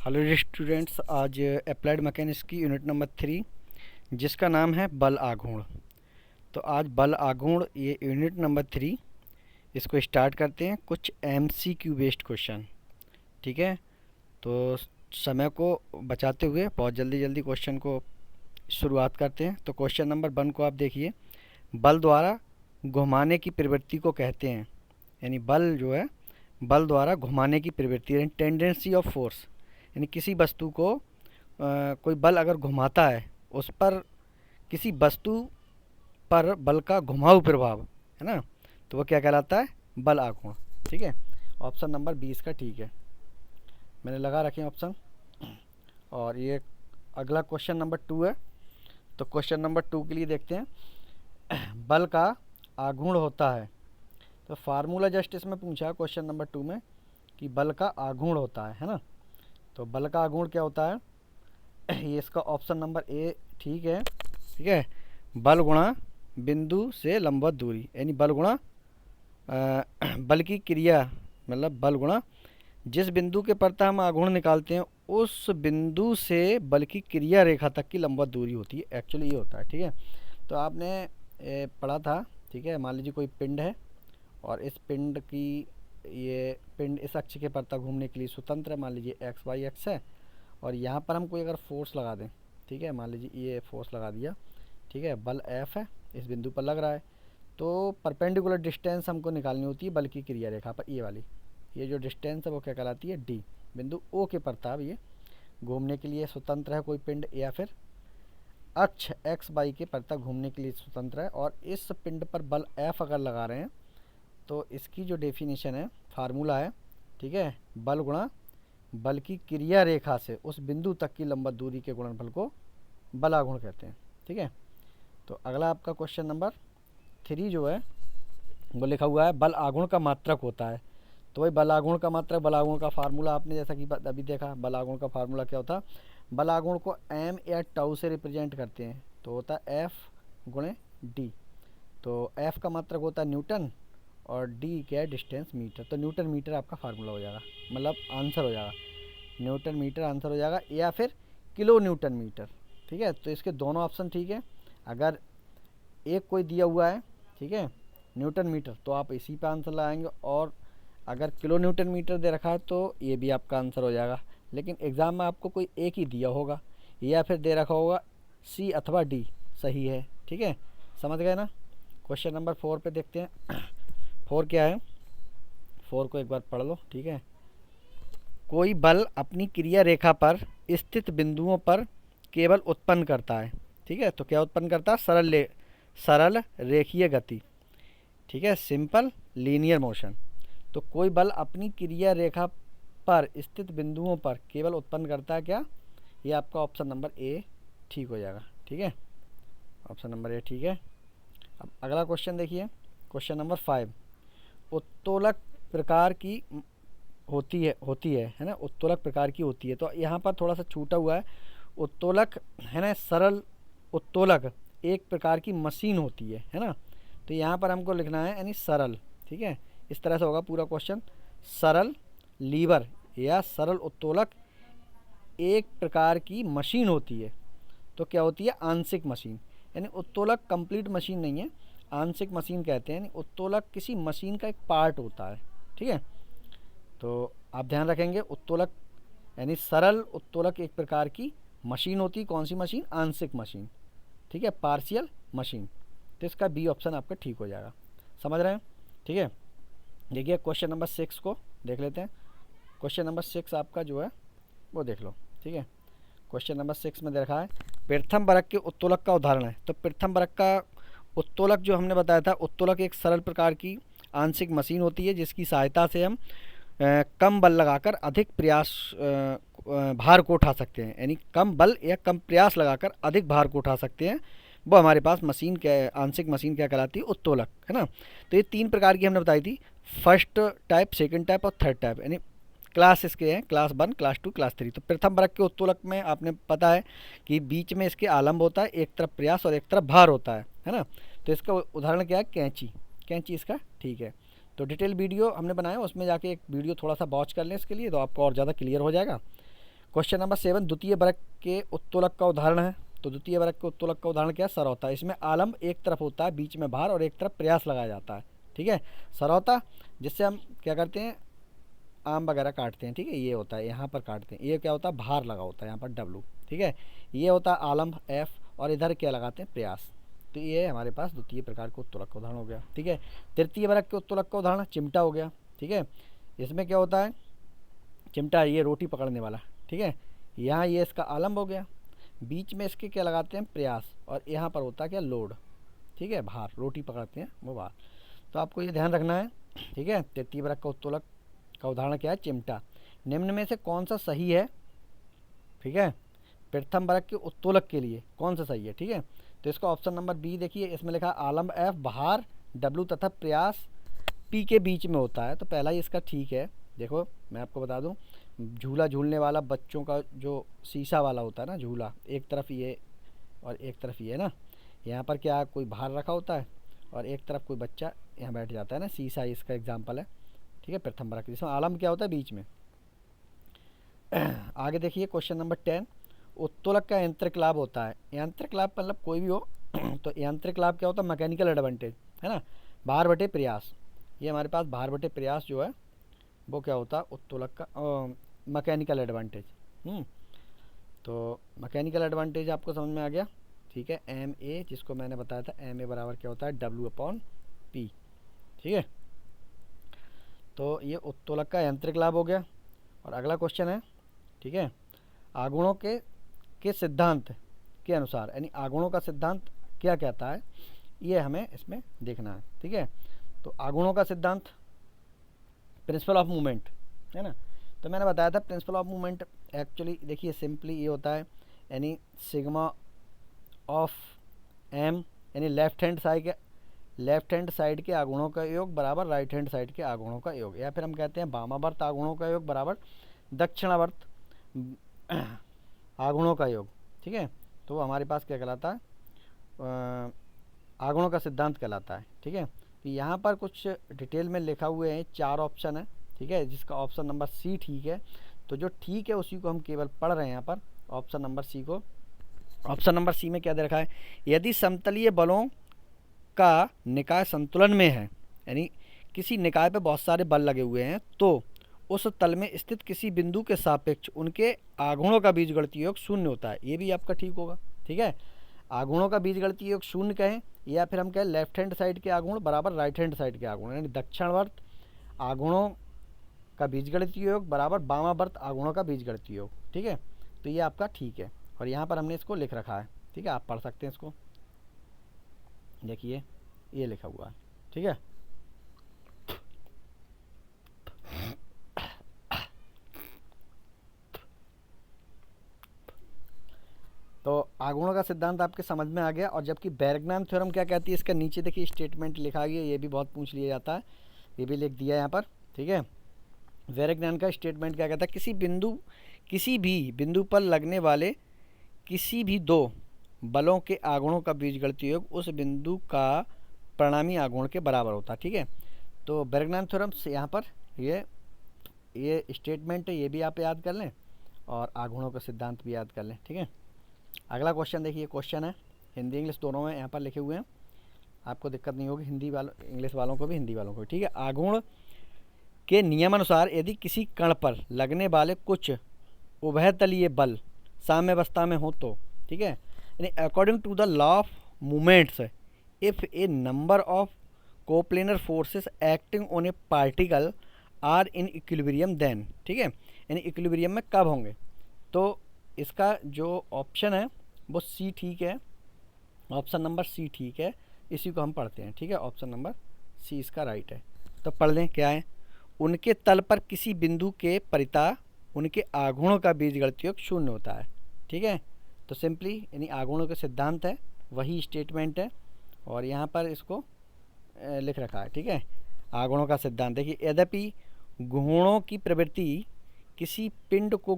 Hello students, आज applied mechanics की unit number 3 जिसका नाम है बल आघूर्ण। तो आज बल आघूर्ण ये यूनिट नंबर 3 इसको स्टार्ट करते हैं। कुछ एमसीक्यू बेस्ड क्वेश्चन, ठीक है। तो समय को बचाते हुए बहुत जल्दी जल्दी क्वेश्चन को शुरुआत करते हैं। तो क्वेश्चन नंबर 1 को आप देखिए। बल द्वारा घुमाने की प्रवृत्ति को कहते हैं, यानी बल जो है, बल द्वारा घुमाने की प्रवृत्ति यानी टेंडेंसी ऑफ फोर्स, यानी किसी वस्तु को कोई बल अगर घुमाता है, उस पर किसी वस्तु पर बल का घुमाऊ प्रभाव है ना, तो वो क्या कहलाता है? बल आघूर्ण। ठीक है, ऑप्शन नंबर 20 का ठीक है, मैंने लगा रखे हैं ऑप्शन। और ये अगला क्वेश्चन नंबर 2 है। तो क्वेश्चन नंबर 2 के लिए देखते हैं। बल का आघूर्ण होता है, तो फार्मूला जस्ट इसमें पूछा क्वेश्चन नंबर 2 में कि बल का आघूर्ण होता है ना। तो बल का आघूर्ण क्या होता है? ये इसका ऑप्शन नंबर ए ठीक है। ठीक है, बल गुणा बिंदु से लंबवत दूरी, यानी बल गुणा बल की क्रिया, मतलब बल गुणा जिस बिंदु के परता हम आघूर्ण निकालते हैं उस बिंदु से बल की क्रिया रेखा तक की लंबवत दूरी होती है। एक्चुअली ये होता है। ठीक है, तो आपने पढ़ा था। ठीक है, मान लीजिए कोई पिंड है और इस पिंड की, ये पिंड इस अक्ष के परता घूमने के लिए स्वतंत्र है। मान लीजिए एक्स वाई एक्स है, और यहाँ पर हम कोई अगर फोर्स लगा दें, ठीक है, मान लीजिए ये फोर्स लगा दिया, ठीक है, बल एफ है, इस बिंदु पर लग रहा है, तो परपेंडिकुलर डिस्टेंस हमको निकालनी होती है बल की क्रिया रेखा पर। ये वाली, ये जो डिस्टेंस है वो क्या कहलाती है? डी। बिंदु ओ के परताप ये घूमने के लिए स्वतंत्र है कोई पिंड, या फिर अक्ष एक्स वाई के परता घूमने के लिए स्वतंत्र है, और इस पिंड पर बल एफ अगर लगा रहे हैं तो इसकी जो डेफिनेशन है, फार्मूला है, ठीक है, बल गुणा बल की क्रिया रेखा से उस बिंदु तक की लंबवत दूरी के गुणनफल को बलाघूर्ण कहते हैं। ठीक है, तो अगला आपका क्वेश्चन नंबर 3 जो है वो लिखा हुआ है बल आघूर्ण का मात्रक होता है। तो वही बल आघूर्ण का मात्रक, बल आघूर्ण का फार्मूला आपने जैसा कि अभी देखा, बल आघूर्ण का फार्मूला क्या होता है? बल आघूर्ण को एम या टाउ से रिप्रेजेंट करते हैं, तो होता है एफ गुणे डी। तो एफ का मात्रक होता है न्यूटन और डी क्या है? Distance metre. तो न्यूटन मीटर आपका फार्मूला हो जाएगा, मतलब आंसर हो जाएगा। न्यूटन मीटर आंसर हो जाएगा, या फिर किलो न्यूटन मीटर। ठीक है, तो इसके दोनों ऑप्शन ठीक है। अगर एक कोई दिया हुआ है, ठीक है, न्यूटन मीटर, तो आप इसी पे आंसर लगाएंगे, और अगर किलो न्यूटन मीटर दे रखा है तो ये भी आपका आंसर हो जाएगा। लेकिन एग्ज़ाम में आपको कोई एक ही दिया होगा, या फिर दे रखा होगा सी अथवा डी सही है। ठीक है, समझ गए ना। क्वेश्चन नंबर 4 पे देखते हैं। 4 क्या है? 4 को एक बार पढ़ लो। ठीक है, कोई बल अपनी क्रिया रेखा पर स्थित बिंदुओं पर केवल उत्पन्न करता है। ठीक है, तो क्या उत्पन्न करता है? सरल रेखीय गति। ठीक है, सिंपल लीनियर मोशन। तो कोई बल अपनी क्रिया रेखा पर स्थित बिंदुओं पर केवल उत्पन्न करता है क्या? ये आपका ऑप्शन नंबर ए ठीक हो जाएगा। ठीक है, ऑप्शन नंबर ए ठीक है। अब अगला क्वेश्चन देखिए, क्वेश्चन नंबर 5। उत्तोलक प्रकार की होती है ना, उत्तोलक प्रकार की होती है। तो यहाँ पर थोड़ा सा छूटा हुआ है। उत्तोलक है ना, सरल उत्तोलक एक प्रकार की मशीन होती है ना। तो यहाँ पर हमको लिखना है यानी सरल। ठीक है, इस तरह से होगा पूरा क्वेश्चन। सरल लीवर या सरल उत्तोलक एक प्रकार की मशीन होती है। तो क्या होती है? आंशिक मशीन। यानी उत्तोलक कंप्लीट मशीन नहीं है, आंशिक मशीन कहते हैं। यानी उत्तोलक किसी मशीन का एक पार्ट होता है। ठीक है, तो आप ध्यान रखेंगे, उत्तोलक यानी सरल उत्तोलक एक प्रकार की मशीन होती है। कौन सी मशीन? आंशिक मशीन। ठीक है, पार्शियल मशीन। तो इसका बी ऑप्शन आपका ठीक हो जाएगा। समझ रहे हैं? ठीक है, देखिए क्वेश्चन नंबर 6 को देख लेते हैं। क्वेश्चन नंबर 6 आपका जो है वो देख लो। ठीक है, क्वेश्चन नंबर 6 में देखा है प्रथम वर्ग के उत्तोलक का उदाहरण है। तो प्रथम वर्ग का उत्तोलक जो हमने बताया था, उत्तोलक एक सरल प्रकार की आंशिक मशीन होती है जिसकी सहायता से हम कम बल लगाकर अधिक प्रयास भार को उठा सकते हैं। यानी कम बल या कम प्रयास लगाकर अधिक भार को उठा सकते हैं। वो हमारे पास मशीन क्या, आंशिक मशीन क्या कहलाती है? उत्तोलक, है ना। तो ये 3 प्रकार की हमने बताई थी, फर्स्ट टाइप, सेकंड टाइप और थर्ड टाइप। यानी क्लास इसके हैं, क्लास 1, क्लास 2, क्लास 3। तो प्रथम वर्ग के उत्तोलक में आपने पता है कि बीच में इसके आलम्ब होता है, एक तरफ प्रयास और एक तरफ भार होता है ना। तो इसका उदाहरण क्या है? कैंची। कैंची इसका ठीक है। तो डिटेल वीडियो हमने बनाया, उसमें जाके एक वीडियो थोड़ा सा वॉच कर लें इसके लिए, तो आपको और ज़्यादा क्लियर हो जाएगा। क्वेश्चन नंबर 7, द्वितीय वर्ग के उत्तोलक का उदाहरण है। तो द्वितीय वर्ग के उत्तोलक का उदाहरण क्या है? सरौता। इसमें आलम्ब एक तरफ होता है, बीच में भार और एक तरफ प्रयास लगाया जाता है। ठीक है, सरौता जिससे हम क्या करते हैं, आम वगैरह काटते हैं। ठीक है, ये होता है, यहाँ पर काटते हैं। ये क्या होता है? भार लगा होता है यहाँ पर W। ठीक है, ये होता है आलम्ब F, और इधर क्या लगाते हैं? प्रयास। तो ये हमारे पास द्वितीय प्रकार के उत्तोलक का उदाहरण हो गया। ठीक है, तृतीय वर्ग के उत्तोलक का उदाहरण चिमटा हो गया। ठीक है, इसमें क्या होता है? चिमटा ये रोटी पकड़ने वाला। ठीक है, यहाँ ये इसका आलम्ब हो गया, बीच में इसके क्या लगाते हैं? प्रयास, और यहाँ पर होता है क्या? लोड। ठीक है, भार, रोटी पकड़ते हैं वो भार। तो आपको ये ध्यान रखना है। ठीक है, तृतीय वर्ग का उत्तोलक का उदाहरण क्या है? चिमटा। निम्न में से कौन सा सही है? ठीक है, प्रथम वर्ग के उत्तोलक के लिए कौन सा सही है? ठीक है, तो इसका ऑप्शन नंबर बी देखिए, इसमें लिखा आलम्ब F, भार W तथा प्रयास P के बीच में होता है। तो पहला ही इसका ठीक है। देखो मैं आपको बता दूं, झूला झूलने वाला बच्चों का जो शीशा वाला होता है ना झूला, एक तरफ ये और एक तरफ ये ना, यहाँ पर क्या कोई भार रखा होता है और एक तरफ कोई बच्चा यहाँ बैठ जाता है ना, शीशा इसका एग्जाम्पल है। ठीक है, प्रथम वर्ग जिसमें आलम्ब क्या होता है? बीच में। आगे देखिए क्वेश्चन नंबर 10, उत्तोलक का यांत्रिक लाभ होता है। यांत्रिक लाभ मतलब कोई भी हो तो यांत्रिक लाभ क्या होता है? मैकेनिकल एडवांटेज, है ना, भार बटे प्रयास। ये हमारे पास भार बटे प्रयास जो है वो क्या होता है? उत्तोलक का मैकेनिकल एडवांटेज। तो मैकेनिकल एडवांटेज आपको समझ में आ गया। ठीक है, MA, जिसको मैंने बताया था MA बराबर क्या होता है? W/P। ठीक है, तो ये उत्तोलक का यांत्रिक लाभ हो गया। और अगला क्वेश्चन है, ठीक है, आगुणों के सिद्धांत के अनुसार, यानी आगुणों का सिद्धांत क्या कहता है, ये हमें इसमें देखना है। ठीक है, तो आगुणों का सिद्धांत, प्रिंसिपल ऑफ मूवमेंट, है ना। तो मैंने बताया था प्रिंसिपल ऑफ मूवमेंट एक्चुअली देखिए सिंपली ये होता है, यानी सिग्मा ऑफ M, यानी लेफ्ट हैंड साइड के आगुणों का योग बराबर राइट हैंड साइड के आगुणों का योग, या फिर हम कहते हैं वामावर्त आगुणों का योग बराबर दक्षिणावर्त आगुणों का योग। ठीक है, तो हमारे पास क्या कहलाता है? आगुणों का सिद्धांत कहलाता है। ठीक है, तो यहाँ पर कुछ डिटेल में लिखा हुए हैं, 4 ऑप्शन है। ठीक है, जिसका ऑप्शन नंबर C ठीक है। तो जो ठीक है उसी को हम केवल पढ़ रहे हैं यहाँ पर, ऑप्शन नंबर C को। ऑप्शन नंबर C में क्या दे रखा है? यदि समतलीय बलों का निकाय संतुलन में है, यानी किसी निकाय पे बहुत सारे बल लगे हुए हैं, तो उस तल में स्थित किसी बिंदु के सापेक्ष उनके आघूर्णों का बीजगणितीय योग शून्य होता है। ये भी आपका ठीक होगा। ठीक है, आघूर्णों का बीजगणितीय योग शून्य कहें, या फिर हम कहें लेफ्ट हैंड साइड के आघूर्ण बराबर राइट हैंड साइड के आघूर्ण, यानी दक्षिणावर्त आघूर्णों का बीजगणितीय योग बराबर वामावर्त आघूर्णों का बीजगणितीय योग। ठीक है, तो ये आपका ठीक है, और यहाँ पर हमने इसको लिख रखा है। ठीक है, आप पढ़ सकते हैं इसको, देखिए ये लिखा हुआ है। ठीक है, तो आघूर्णों का सिद्धांत आपके समझ में आ गया। और जबकि बेर्गमैन थ्योरम क्या कहती है, इसका नीचे देखिए स्टेटमेंट लिखा गया, ये भी बहुत पूछ लिया जाता है, ये भी लिख दिया यहाँ पर। ठीक है, बेर्गमैन का स्टेटमेंट क्या कहता है? किसी भी बिंदु पर लगने वाले किसी भी दो बलों के आघूर्णों का बीजगणितीय योग उस बिंदु का परिणामी आघूर्ण के बराबर होता है। ठीक है, तो बेर्गमैन थ्योरम से यहाँ पर ये स्टेटमेंट है, ये भी आप याद कर लें, और आघूर्णों का सिद्धांत भी याद कर लें। ठीक है, अगला क्वेश्चन देखिए, क्वेश्चन है हिंदी इंग्लिश दोनों में यहाँ पर लिखे हुए हैं, आपको दिक्कत नहीं होगी, हिंदी वालों इंग्लिश वालों को भी, हिंदी वालों को भी। ठीक है, आघूर्ण के नियमानुसार यदि किसी कण पर लगने वाले कुछ उभयतलीय बल साम्यावस्था में हो तो, ठीक है, यानी according to the law of movements, if a number of coplanar forces acting on a particle are in equilibrium then, ठीक है, यानी इक्विलिब्रियम में कब होंगे। तो इसका जो ऑप्शन है वो C ठीक है, ऑप्शन नंबर C ठीक है, इसी को हम पढ़ते हैं। ठीक है, ऑप्शन नंबर C इसका राइट है। तो पढ़ लें क्या है? उनके तल पर किसी बिंदु के परिता उनके आघूर्णों का बीजगणितीय योग शून्य होता है। ठीक है, तो सिंपली यानी आघूर्णों के सिद्धांत है, वही स्टेटमेंट है, और यहाँ पर इसको लिख रखा है। ठीक है, आघूर्णों का सिद्धांत देखिए, यद्यपि घूर्णों की प्रवृत्ति किसी पिंड को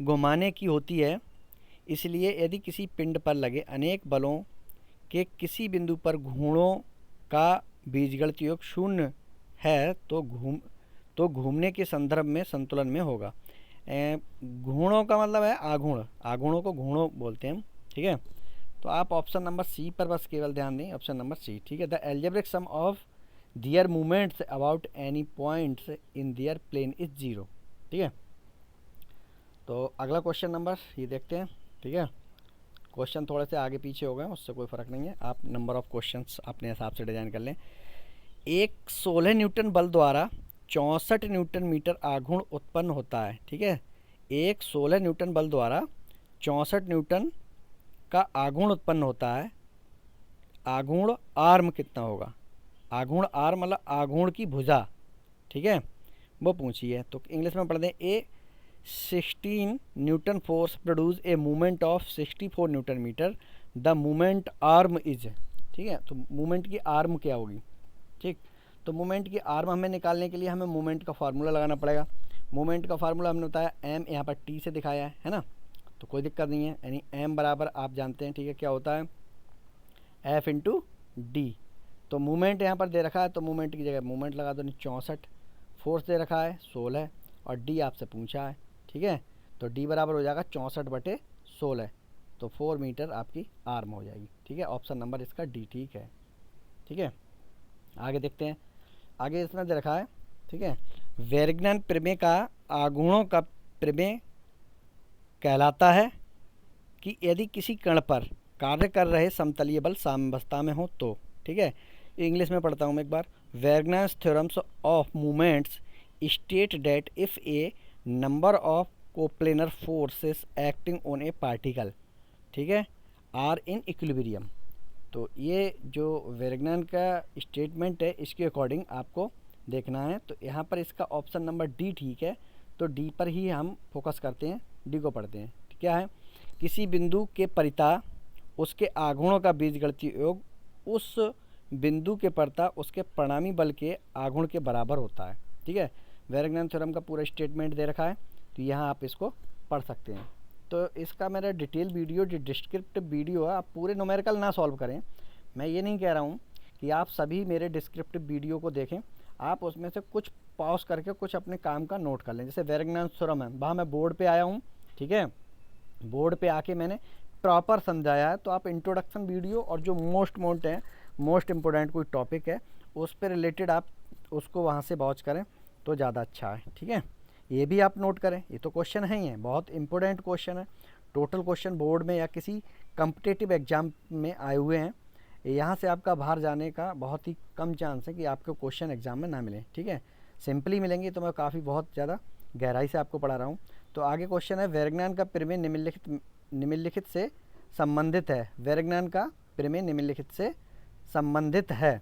घुमाने की होती है, इसलिए यदि किसी पिंड पर लगे अनेक बलों के किसी बिंदु पर घूर्णों का बीजगणितीय योग शून्य है तो घूमने के संदर्भ में संतुलन में होगा। घूर्णों का मतलब है आघूर्ण, आघूर्णों को घूर्णों बोलते हैं, ठीक है। तो आप ऑप्शन नंबर सी पर बस केवल ध्यान दें, ऑप्शन नंबर सी, ठीक है। The algebraic sum of their movements about any points in their plane is zero, ठीक है। तो अगला क्वेश्चन नंबर ये देखते हैं, ठीक है। क्वेश्चन थोड़े से आगे पीछे हो गए, उससे कोई फ़र्क नहीं है, आप नंबर ऑफ़ क्वेश्चंस अपने हिसाब से डिज़ाइन कर लें। एक 16 न्यूटन बल द्वारा 64 न्यूटन मीटर आघूर्ण उत्पन्न होता है, ठीक है। एक 16 न्यूटन बल द्वारा 64 न्यूटन का आघूर्ण उत्पन्न होता है। आघूर्ण आर्म कितना होगा? आघूर्ण आर्म मतलब आघूर्ण की भुजा, ठीक है, वो पूछी है। तो इंग्लिश में पढ़ दें, a 16 newton force produce a movement of 64 newton metre, the movement arm is, ठीक है। तो मूवमेंट की आर्म क्या होगी, ठीक। तो मूवमेंट की आर्म हमें निकालने के लिए हमें मूवमेंट का फार्मूला लगाना पड़ेगा। मूवमेंट का फार्मूला हमने बताया एम, यहाँ पर टी से दिखाया है ना, तो कोई दिक्कत नहीं है। यानी एम बराबर आप जानते हैं, ठीक है, क्या होता है, एफ इंटू डी। तो मूवमेंट यहाँ पर दे रखा है, तो मूवमेंट की जगह मूवमेंट लगा दो, 64, फोर्स दे रखा है 16 और डी आपसे पूछा है, ठीक है। तो डी बराबर हो जाएगा 64/16, तो 4 मीटर आपकी आर्म हो जाएगी, ठीक है। ऑप्शन नंबर इसका डी ठीक है, ठीक है। आगे देखते हैं, आगे इसमें दे रखा है, ठीक है, वेरग्नैन प्रमेय का आघूर्णों का प्रमेय कहलाता है कि यदि किसी कण पर कार्य कर रहे समतलीय बल साम्यावस्था में हो तो, ठीक है। इंग्लिश में पढ़ता हूँ मैं एक बार। Varignon's theorems of movements state that if a number of coplanar forces acting on a particle, ठीक है, आर इन इक्विलिब्रियम। तो ये जो वेरग्नैन का स्टेटमेंट है, इसके अकॉर्डिंग आपको देखना है। तो यहाँ पर इसका ऑप्शन नंबर डी ठीक है, तो डी पर ही हम फोकस करते हैं, डी को पढ़ते हैं। क्या है, किसी बिंदु के परिता उसके आघूर्णों का बीजगणितीय योग उस बिंदु के परता उसके परिणामी बल के आघूर्ण के बराबर होता है, ठीक है। वेरग्नैन थ्योरम का पूरा स्टेटमेंट दे रखा है, तो यहाँ आप इसको पढ़ सकते हैं। तो इसका मेरा डिटेल वीडियो, जो डिस्क्रिप्टिव वीडियो है, आप पूरे न्यूमेरिकल ना सॉल्व करें। मैं ये नहीं कह रहा हूँ कि आप सभी मेरे डिस्क्रिप्टिव वीडियो को देखें, आप उसमें से कुछ पॉज करके कुछ अपने काम का नोट कर लें। जैसे वेरग्नैन थ्योरम है, वहाँ मैं बोर्ड पे आया हूँ, ठीक है, बोर्ड पे आके मैंने प्रॉपर समझाया है। तो आप इंट्रोडक्शन वीडियो और जो मोस्ट इम्पोर्टेंट कोई टॉपिक है उस पर रिलेटेड आप उसको वहाँ से वॉच करें तो ज़्यादा अच्छा है, ठीक है। ये भी आप नोट करें, ये तो क्वेश्चन है ही है, बहुत इंपॉर्टेंट क्वेश्चन है। टोटल क्वेश्चन बोर्ड में या किसी कम्पिटिटिव एग्जाम में आए हुए हैं। यहाँ से आपका बाहर जाने का बहुत ही कम चांस है कि आपको क्वेश्चन एग्जाम में ना मिले, ठीक है। सिंपली मिलेंगे तो मैं काफ़ी बहुत ज़्यादा गहराई से आपको पढ़ा रहा हूँ। तो आगे क्वेश्चन है, वेरग्नैन का प्रमेय निम्नलिखित से संबंधित है। वेरग्नैन का प्रमेय निम्नलिखित से संबंधित है।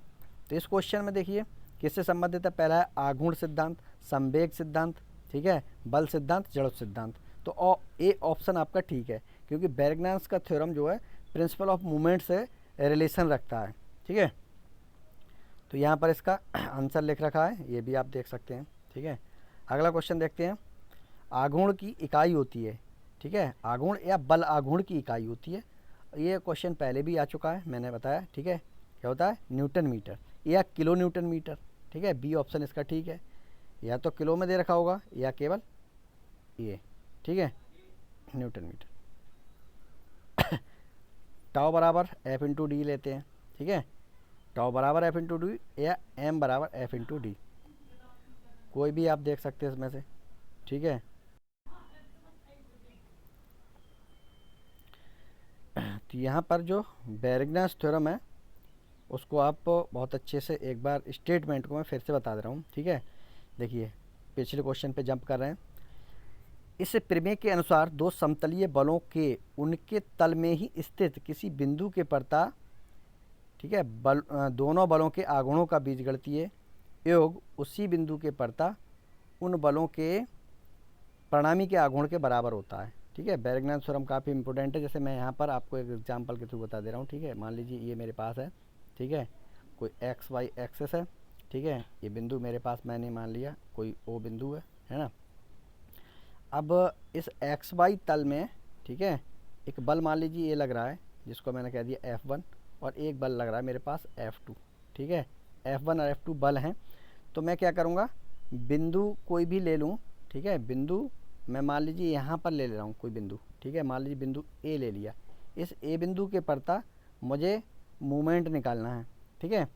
तो इस क्वेश्चन में देखिए किससे संबंधित है। पहला है आघूर्ण सिद्धांत, संवेग सिद्धांत, ठीक है, बल सिद्धांत, जड़त्व सिद्धांत। तो ए ऑप्शन आपका ठीक है, क्योंकि वेरग्नैन का थ्योरम जो है प्रिंसिपल ऑफ मूवमेंट से रिलेशन रखता है, ठीक है। तो यहाँ पर इसका आंसर लिख रखा है, ये भी आप देख सकते हैं, ठीक है। अगला क्वेश्चन देखते हैं, आघूर्ण की इकाई होती है, ठीक है, आघूर्ण या बल आघूर्ण की इकाई होती है। ये क्वेश्चन पहले भी आ चुका है, मैंने बताया, ठीक है। क्या होता है, न्यूटन मीटर या किलो न्यूटन मीटर, ठीक है। बी ऑप्शन इसका ठीक है, या तो किलो में दे रखा होगा या केवल ये, ठीक है, न्यूटन मीटर। टाउ बराबर एफ इंटू डी लेते हैं, ठीक है। टाउ बराबर एफ इंटू डी या एम बराबर एफ इंटू डी, कोई भी आप देख सकते हैं इसमें से, ठीक है। तो यहाँ पर जो वेरग्नैन थ्योरम है उसको आप बहुत अच्छे से एक बार स्टेटमेंट को मैं फिर से बता दे रहा हूँ, ठीक है। देखिए पिछले क्वेश्चन पे जंप कर रहे हैं। इस प्रमेय के अनुसार दो समतलीय बलों के उनके तल में ही स्थित किसी बिंदु के परता, ठीक है, दोनों बलों के आघूर्णों का बीजगणितीय योग उसी बिंदु के परता उन बलों के परिणामी के आघूर्ण के बराबर होता है, ठीक है। वेरग्नैन थ्योरम काफ़ी इंपॉर्टेंट है। जैसे मैं यहाँ पर आपको एक एग्जांपल के थ्रू बता दे रहा हूँ, ठीक है। मान लीजिए ये मेरे पास है, ठीक है, कोई एक्स वाई एक्सेस है, ठीक है। ये बिंदु मेरे पास मैंने मान लिया कोई ओ बिंदु है ना। अब इस एक्स वाई तल में, ठीक है, एक बल मान लीजिए ये लग रहा है, जिसको मैंने कह दिया F1, और एक बल लग रहा है मेरे पास F2, ठीक है। F1 और F2 बल हैं। तो मैं क्या करूँगा, बिंदु कोई भी ले लूँ, ठीक है, बिंदु मैं मान लीजिए यहाँ पर ले रहा हूँ कोई बिंदु, ठीक है, मान लीजिए बिंदु ए ले लिया। इस ए बिंदु के पड़ता मुझे मूवमेंट निकालना है, ठीक है।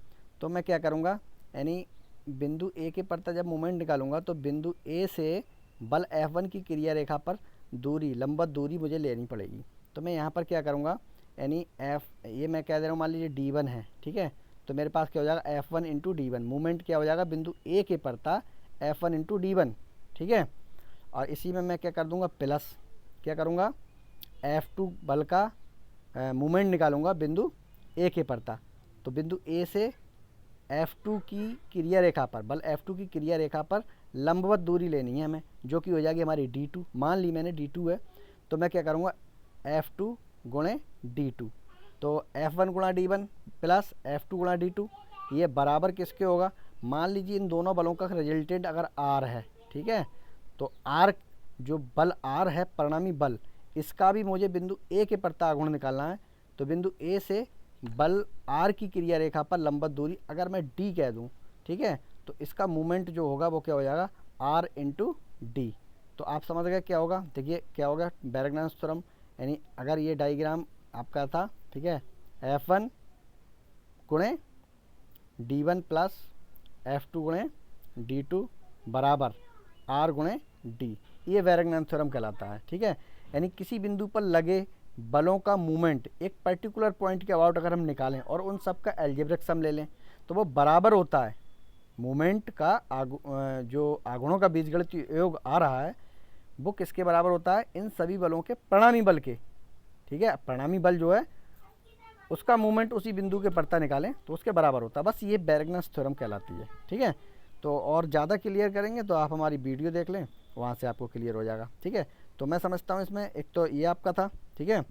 तो मैं क्या करूँगा, यानी बिंदु ए के पड़ता जब मूवमेंट निकालूंगा तो बिंदु ए से बल F1 की क्रिया रेखा पर दूरी, लंबवत दूरी मुझे लेनी पड़ेगी। तो मैं यहाँ पर क्या करूँगा, यानी ये मैं कह दे रहा हूँ मान लीजिए D1 है, ठीक है। तो मेरे पास क्या हो जाएगा, F1 इंटू D1, मूवमेंट क्या हो जाएगा बिंदु ए के पड़ता F1 इंटू D1, ठीक है। और इसी में मैं क्या कर दूंगा, प्लस क्या करूँगा, F2 बल का मूवमेंट निकालूंगा बिंदु ए के पड़ता। तो बिंदु ए से F2 की क्रिया रेखा पर, बल F2 की क्रिया रेखा पर लंबवत दूरी लेनी है हमें, जो कि हो जाएगी हमारी D2। मान ली मैंने D2 है, तो मैं क्या करूँगा, F2 गुणे D2। तो F1 गुणा D1 प्लस F2 गुणा D2, ये बराबर किसके होगा, मान लीजिए इन दोनों बलों का रिजल्टेंट अगर R है, ठीक है। तो R जो बल R है, परिणामी बल, इसका भी मुझे बिंदु ए के प्रति आघूर्ण निकालना है। तो बिंदु ए से बल R की क्रिया रेखा पर लंबवत दूरी अगर मैं D कह दूं, ठीक है, तो इसका मूवमेंट जो होगा वो क्या हो जाएगा, R इंटू डी। तो आप समझ गए क्या होगा, देखिए क्या होगा, बैरगनास थ्योरम, यानी अगर ये डायग्राम आपका था, ठीक है, F1 गुणे D1 प्लस F2 गुणे D2 बराबर R गुणे D, ये बैरगनास थ्योरम कहलाता है, ठीक है। यानी किसी बिंदु पर लगे बलों का मूवमेंट एक पर्टिकुलर पॉइंट के अबाउट अगर हम निकालें और उन सब का एल्जेब्रिक सम ले लें तो वो बराबर होता है मूवमेंट का जो आघूर्णों का बीजगणितीय योग आ रहा है वो किसके बराबर होता है, इन सभी बलों के परिणामी बल के, ठीक है। परिणामी बल जो है उसका मूवमेंट उसी बिंदु के पड़ता निकालें तो उसके बराबर होता है, बस ये बैरगनास थ्योरम कहलाती है, ठीक है। तो और ज़्यादा क्लियर करेंगे तो आप हमारी वीडियो देख लें, वहाँ से आपको क्लियर हो जाएगा, ठीक है। तो मैं समझता हूँ इसमें एक तो ये आपका था, ठीक है,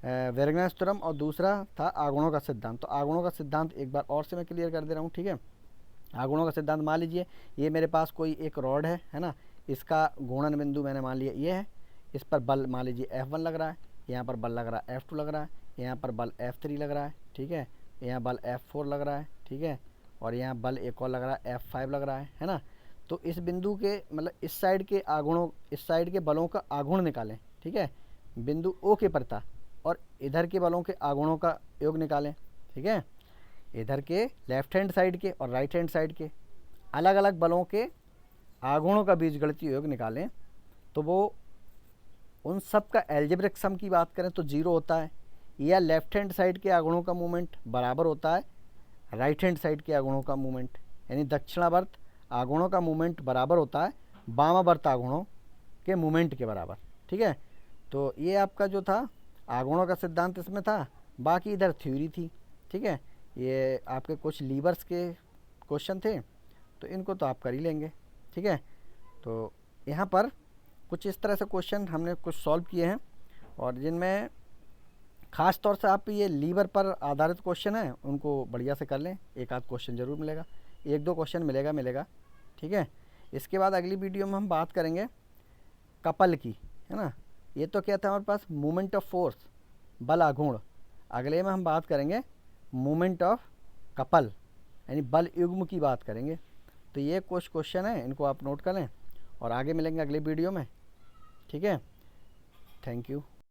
बैरगनास थ्योरम, और दूसरा था आघूर्णों का सिद्धांत। तो आघूर्णों का सिद्धांत एक बार और से मैं क्लियर कर दे रहा हूँ, ठीक है। आघूर्णों का सिद्धांत, मान लीजिए ये मेरे पास कोई एक रॉड है ना, इसका घूर्णन बिंदु मैंने मान लिया ये है, इस पर बल मान लीजिए F1 लग रहा है, यहाँ पर बल लग रहा है F2 लग रहा है, यहाँ पर बल F3 लग रहा है, ठीक है, यहाँ बल F4 लग रहा है, ठीक है, और यहाँ बल एक और लग रहा है F5 लग रहा है ना। तो इस बिंदु के मतलब इस साइड के आघूर्णों, इस साइड के बलों का आघूर्ण निकालें, ठीक है, बिंदु O के प्रति, और इधर के बलों के आघूर्णों का योग निकालें, ठीक है। इधर के लेफ्ट हैंड साइड के और राइट हैंड साइड के अलग अलग बलों के आघूर्णों का बीजगणितीय योग निकालें तो वो उन सब का एल्जेब्रिक सम की बात करें तो 0 होता है, या लेफ्ट हैंड साइड के आघूर्णों का मूवमेंट बराबर होता है राइट हैंड साइड के आघूर्णों का मूवमेंट, यानी दक्षिणावर्त आघूर्णों का मूवमेंट बराबर होता है वामावर्त आघूर्णों के मूवमेंट के बराबर, ठीक है। तो ये आपका जो था आघूर्णों का सिद्धांत इसमें था, बाकी इधर थ्योरी थी, ठीक है। ये आपके कुछ लीवर्स के क्वेश्चन थे तो इनको तो आप कर ही लेंगे, ठीक है। तो यहाँ पर कुछ इस तरह से क्वेश्चन हमने कुछ सॉल्व किए हैं, और जिनमें ख़ास तौर से आप ये लीवर पर आधारित क्वेश्चन हैं उनको बढ़िया से कर लें, एक आध क्वेश्चन ज़रूर मिलेगा, एक दो क्वेश्चन मिलेगा, ठीक है। इसके बाद अगली वीडियो में हम बात करेंगे कपल की, है ना। ये तो क्या था हमारे पास, मूवमेंट ऑफ फोर्स, बल आघूर्ण। अगले में हम बात करेंगे मूवमेंट ऑफ कपल, यानी बल युग्म की बात करेंगे। तो ये कुछ क्वेश्चन है, इनको आप नोट कर लें और आगे मिलेंगे अगले वीडियो में, ठीक है। Thank you.